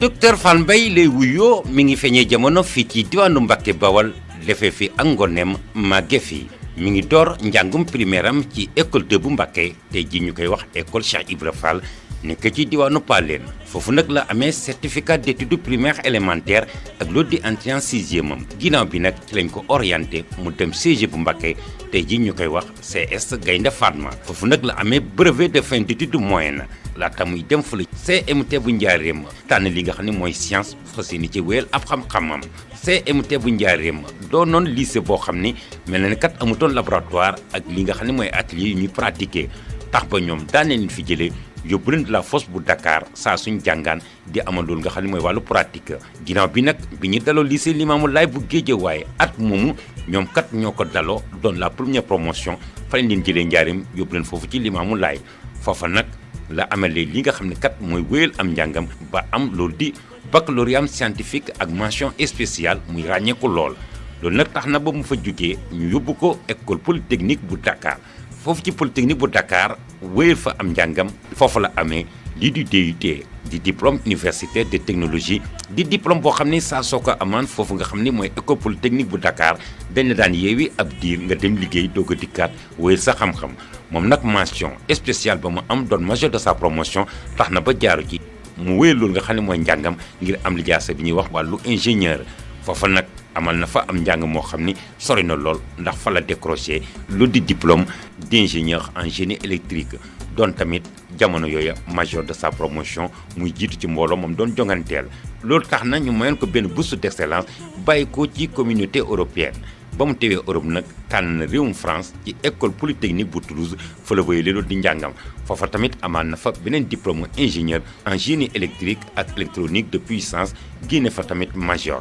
docteur Fall Mbaye lay wuyoo mi ngi feeñee jamono fii ci diwaanu Mbàkke Bawal defee fi ak ngoneem màgge fi mi ngi door njàngum primaire am ci école 2 bu Mbàkke tey ji ñu koy wax école Cheikh Ibra Fall nekk ci diwaanu Paleen foofu nag la amee certificat d'études primaires élémentaires ak lot di entrée en sixième am ginnaaw bi nag ci lañ ko orienté mu dem CG bu Mbàkke tey ji ñu koy wax CS Gaynde Fatma foofu nag la amee brevet de fin d'études moyennes laata muy dem fële CMT bu Njaaréem tànn li nga xam ne mooy science fas yéene ci wéyal ab xam-xamam CMT bu Njaaréem doonoon lycée boo xam ni mel na ni kat amutoon laboratoire ak li nga xam ne mooy atelier yu ñuy pratiquer tax ba ñoom daan leen fi jëlee yóbbu leen de la fosse bu Dakar saa suñ jàngaan di amandool nga xam ne mooy wàllu pratique ginnaaw bi nag bi ñu daloo lycée Limamou Laye bu Guédiawaye at moomu ñoom kat ñoo ko daloo doon la première promotion fa lañ leen jëlee Njaaréem yóbbu leen foofu ci Limamou Laye foofa nag la amalee li nga xam ne kat mooy wéyal am njàngam ba am loolu di baccalauréat scientifique ak mention spéciale muy ràññeeku lool loolu nag tax na ba mu fa jugee ñu yóbbu ko école polytechnique bu Dakar foofu ci polytechnique bu Dakar wéyal fa am njàngam foofu la amee lii di DUT di diplôme universitaire de technologie di diplôme boo xam ne saa soo ko amaan foofu nga xam ne mooy école polytechnique bu Dakar dañ la daan yeewi ab diir nga dem liggéey doog a dikkaat wéyal sa xam-xam moom nag mention spéciale ba mu am doon major de sa promotion tax na ba jaaru ci mu wéyal loolu nga xam ne mooy njàngam ngir am lijaasa bi ñuy wax wàllu ingénieur foofa nag amal na fa am njàng moo xam ni sori na lool ndax fa la décroché lu di diplôme d'ingénieur en génie électrique doon tamit jamono yooya major de sa promotion muy jiitu ci mbooloo moom doon jonganteel loolu tax na ñu mayoon ko benn bourse d'excellence bàyyi ko ci communauté européenne ba mu teewee Europe nag tànn na réewum France ci école polytechnique bu Toulouse fa la wéyale loolu di njàngam foofa tamit amaan na fa beneen diplôme ingénieur en génie électrique ak électronique de puissance génne fa tamit major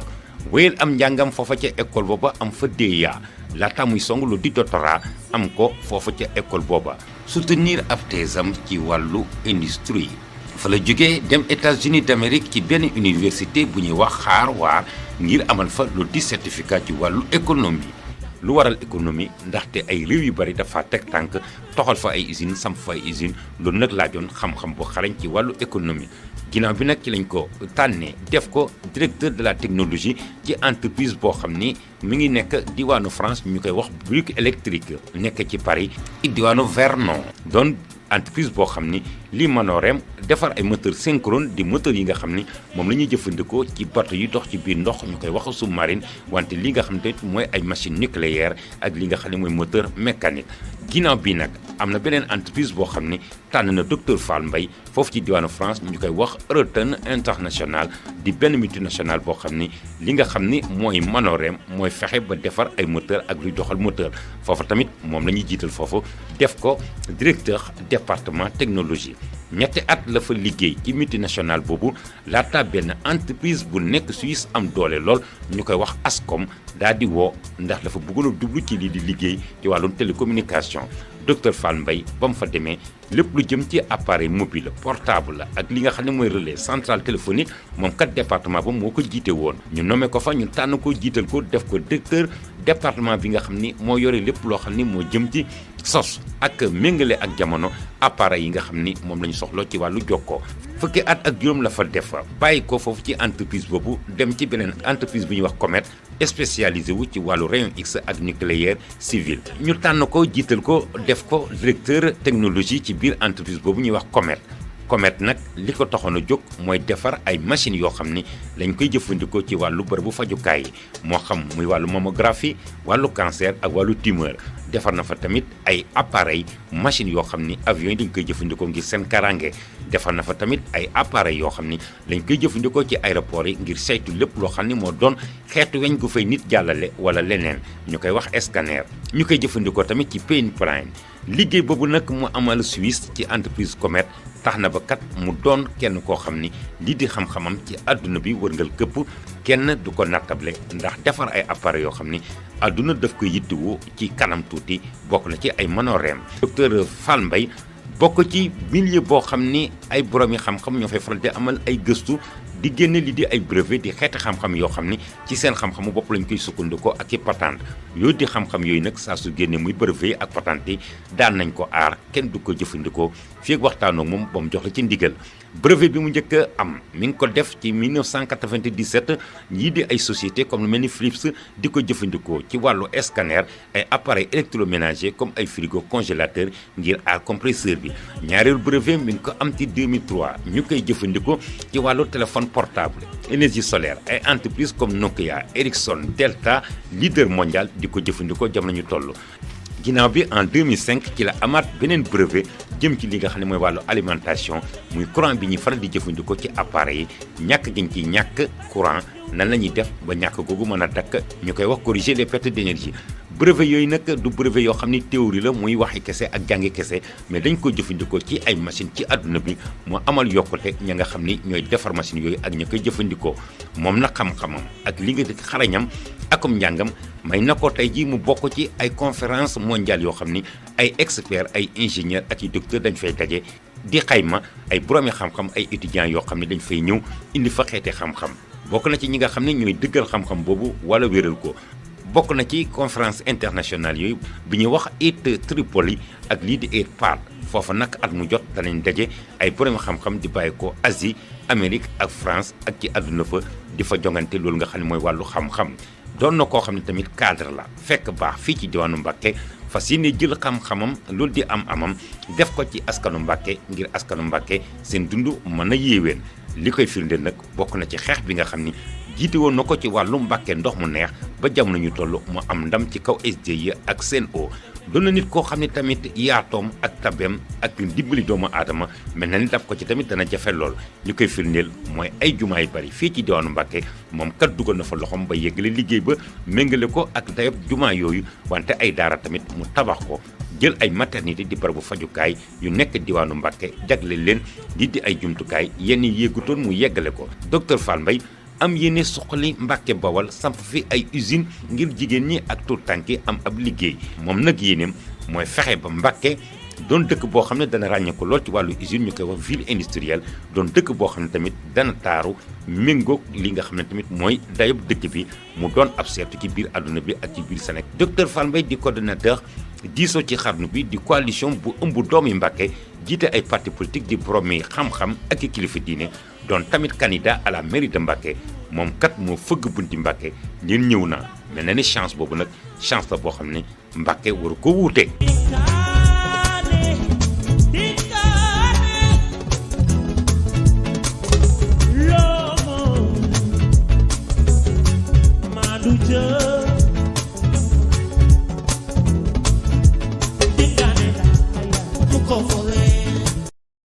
wéyal am njàngam foofa ca école booba am fa DEA laata muy song lu di doctorat am ko foofa ca école booba soutenir ab thèsam ci wàllu industrie fa la jógee dem États-Unis d'Amérique ci benn université bu ñuy wax Harvard ngir amal fa lu di certificat ci wàllu économie lu waral économie ndaxte ay réew yu bari dafa teg tànk toxal fa ay usines sam fa ay usines loolu nag laajoon xam-xam bu xarañ ci wàllu économie ginnaaw bi nag ci lañ ko tànnee def ko directeur de la technologie ci entreprise boo xam ni mi ngi nekk diwaanu France ñu koy wax Bouygues Électrique nekk ci Paris diwaanu Vernon doon entreprise boo xam ni lii manooreem defar ay moteur synchrone di moteur yi nga xam ni moom la ñuy jëfandikoo ci bateau yi dox ci biir ndox ñu koy wax sous-marine wante li nga xam te mooy ay machine nucléaire ak li nga xam ne mooy moteur mécanique ginnaaw bi nag am na beneen entreprise boo xam ni tànn na docteur Fall Mbaye foofu ci diwaanu France ñu koy wax Euraton International di benn multinational boo xam ni li nga xam ni mooy manooreem mooy fexe ba defar ay moteur ak luy doxal moteur foofu tamit moom la ñuy jiital foofu def ko directeur département technologie ñetti at la fa liggéey ci multinational boobu laata benn entreprise bu nekk Suisse am doole lool ñu koy wax Ascom daa di woo ndax dafa bëggoon a dugg ci lii di liggéey ci wàllum télécommunication docteur Fall Mbaye ba mu fa demee lépp lu jëm ci appareil mobile portable ak li nga xam ne mooy relais central téléphonique moom kat département ba moo ko jiite woon ñu nommé ko fa ñu tànn ko jiital ko def ko directeur département bi nga xam ni moo yore lépp loo xam ni moo jëm ci sos ak méngale ak jamono appareil yi nga xam ni moom la ñu soxla ci wàllu jokkoo fukki at ak juróom la fa def bàyyi ko foofu ci entreprise boobu dem ci beneen entreprise bu ñuy wax Comet spécialisé wu ci wàllu rayon X ak nucléaire civil ñu tànn ko jiital ko def ko directeur technologie ci biir entreprise boobu ñuy wax Comet nag li ko taxoon a jóg mooy defar ay machines yoo xam ni lañ koy jëfandikoo ci wàllu bërëbu fajukaay yi moo xam muy wàllu mammographie wàllu cancer ak wàllu tumeur defar na fa tamit ay appareil machines yoo xam ni avions yi dañ koy jëfandikoo ngir seen karange defar na fa tamit ay appareils yoo xam ni lañ koy jëfandikoo ci aéroport yi ngir saytu lépp loo xam ni moo doon xeetu weñ gu fay nit jàllale wala leneen ñu koy wax scanner ñu koy jëfandikoo tamit ci pipeline liggéey boobu nag mu amal Suisse ci entreprise Comet tax na ba kat mu doon kenn koo xam ni lii di xam-xamam ci àdduna bi wërngal këpp kenn du ko nattable ndax defar ay appareils yoo xam ni àdduna daf ko yittewoo ci kanam tuuti bokk na ci ay manooreem docteur Fall Mbaye bokk ci milieu boo xam ni ay boroomi xam-xam ñoo fay faral di amal ay gëstu di génne li di ay brevet di xeeti xam-xam yoo xam ni ci seen xam-xamu bopp lañ koy sukkandikoo ak i patente yooyu di xam-xam yooyu nag saa su génne muy brevet ak patente yi daan nañ ko aar kenn du ko jëfandikoo fii ak waxtaanoo moom ba mu jox la ci ndigal. brevet bi mu njëkk a am mi ngi ko def ci 1997 ñii di ay société comme lu mel ni Philips di ko jëfandikoo ci wàllu scanner ay appareil électroménager comme ay frigo congélateur ngir aar compresseur bi. ñaareelu brevet mi ngi ko am ci 2003 ñu koy jëfandikoo ci wàllu téléphone portable énergie solaire ay entreprise comme Nokia Ericsson Delta leader mondial di ko jëfandikoo jamono ñu toll. ginnaaw bi en 2005 ci la amaat beneen brevet jëm ci li nga xam ne mooy wàllu alimentation muy courant bi ñuy faral di jëfandikoo ci appareil yi ñàkk giñ ci ñàkk courant nan la ñuy def ba ñàkk googu mën a dakk ñu koy wax corriger les pertes d'énergie. brevet yooyu nag du brevet yoo xam ni théorie la muy waxi kese ak jàngi kese mais dañ ko jëfandikoo ci ay machine ci àdduna bi moo amal yokkute ña nga xam ni ñooy defar machine yooyu ak ña koy jëfandikoo moom nag xam-xamam ak li nga xarañam akum njàngam may na ko tey jii mu bokk ci ay conférence mondiale yoo xam ni ay experts ay ingénieurs ak i docteurs dañ fay daje di xayma ay boroomi xam-xam ay étudiants yoo xam ne dañ fay ñëw indi fa xeeti xam-xam bokk na ci ñi nga xam ne ñooy dëggal xam-xam boobu wala wéral ko. bokk na ci conférence internationale yooyu bi ñuy wax IT Tripoli ak lii di ITPAD foofa nag at mu jot danañ daje ay borom xam-xam di bàyyi ko Asie Amérique ak France ak ci àdduna fa di fa jongante loolu nga xam ne mooy wàllu xam-xam. doon na koo xam ne tamit cadre la fekk baax fii ci diwaanu Mbàkke fas yéene jël xam-xamam loolu di am-amam def ko ci askanu Mbàkke ngir askanu Mbàkke seen dund mën a yéeween li koy firndeel nag bokk na ci xeex bi nga xam ni jiite woon na ko ci wàllu Mbàkke ndox mu neex ba jamono ñu toll mu am ndam ci kaw SDE ak Sen'Eau doon na nit koo xam ne tamit yaatoom ak tabeem ak dimbali doomu aadama mel na ni daf ko ci tamit dana jafe lool li koy firndeel mooy ay jumaa yu bari fii ci diwaanu Mbàkke moom kat dugal na fa loxoom ba yeggale liggéey ba méngale ko ak dayob jumaa yooyu wante ay daara tamit mu tabax ko jël ay maternité di barabu fajukaay yu nekk diwaanu Mbàkke jagle leen lii di ay jumtukaay yenn yéegutoon mu yeggale ko docteur Fall Mbaye am yéene suqali Mbàkke Bawal samp fi ay usine ngir jigéen ñi ak tuut tànki am ab liggéey moom nag yéeneem mooy fexe ba Mbàkke doon dëkk boo xam ne dana ràññee ko lool ci wàllu usine ñu koy wax ville industrielle doon dëkk boo xam ne tamit dana taaru méngoog li nga xam ne tamit mooy dayob dëkk bi mu doon ab seetu ci biir àdduna bi ak ci biir Sénégal. docteur Fall Mbaye di coordonnateur diisoo ci xarnu bi di coalition bu ëmb doomi Mbàkke jiite ay parti politique di boroomi xam-xam ak i kilifa diine doon tamit candidat à la mairie de Mbàkke moom kat moo fëgg bunti Mbàkke leen ñëw na mel na ni chance boobu nag chance la boo xam ne Mbàkke waru ko wuute. Come